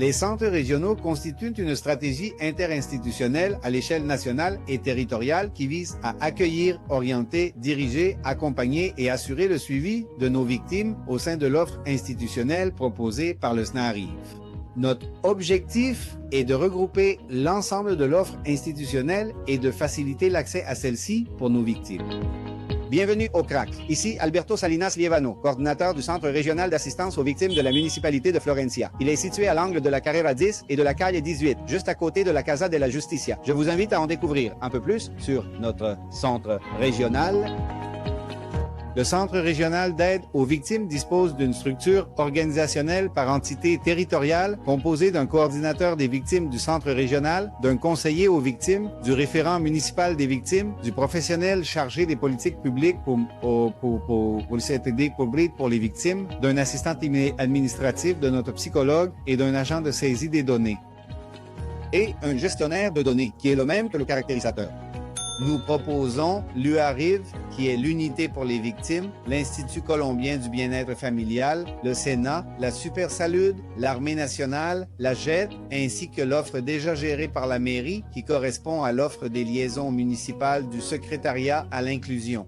Les centres régionaux constituent une stratégie interinstitutionnelle à l'échelle nationale et territoriale qui vise à accueillir, orienter, diriger, accompagner et assurer le suivi de nos victimes au sein de l'offre institutionnelle proposée par le SNARIV. Notre objectif est de regrouper l'ensemble de l'offre institutionnelle et de faciliter l'accès à celle-ci pour nos victimes. Bienvenue au CRAC. Ici Alberto Salinas Lievano, coordinateur du Centre régional d'assistance aux victimes de la municipalité de Florencia. Il est situé à l'angle de la Carrera 10 et de la Calle 18, juste à côté de la Casa de la Justicia. Je vous invite à en découvrir un peu plus sur notre centre régional. Le Centre régional d'aide aux victimes dispose d'une structure organisationnelle par entité territoriale composée d'un coordinateur des victimes du centre régional, d'un conseiller aux victimes, du référent municipal des victimes, du professionnel chargé des politiques publiques pour les victimes, d'un assistant administratif, de notre psychologue et d'un agent de saisie des données. Et un gestionnaire de données, qui est le même que le caractérisateur. Nous proposons l'UARIV, qui est l'Unité pour les victimes, l'Institut colombien du bien-être familial, le Sénat, la Super Salud, l'Armée nationale, la JET, ainsi que l'offre déjà gérée par la mairie, qui correspond à l'offre des liaisons municipales du secrétariat à l'inclusion.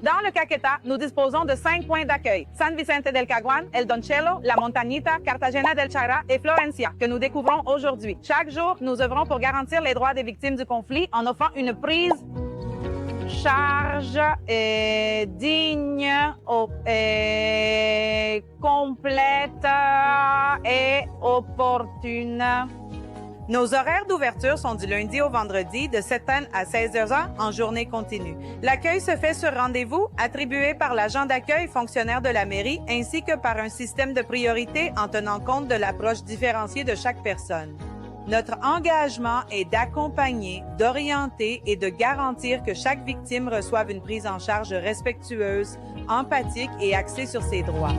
Dans le Caquetá, nous disposons de 5 points d'accueil. San Vicente del Caguán, El Doncello, La Montañita, Cartagena del Chaira et Florencia, que nous découvrons aujourd'hui. Chaque jour, nous œuvrons pour garantir les droits des victimes du conflit en offrant une prise charge digne, complète et opportune. Nos horaires d'ouverture sont du lundi au vendredi de 7h à 16h en journée continue. L'accueil se fait sur rendez-vous attribué par l'agent d'accueil fonctionnaire de la mairie ainsi que par un système de priorité en tenant compte de l'approche différenciée de chaque personne. Notre engagement est d'accompagner, d'orienter et de garantir que chaque victime reçoive une prise en charge respectueuse, empathique et axée sur ses droits.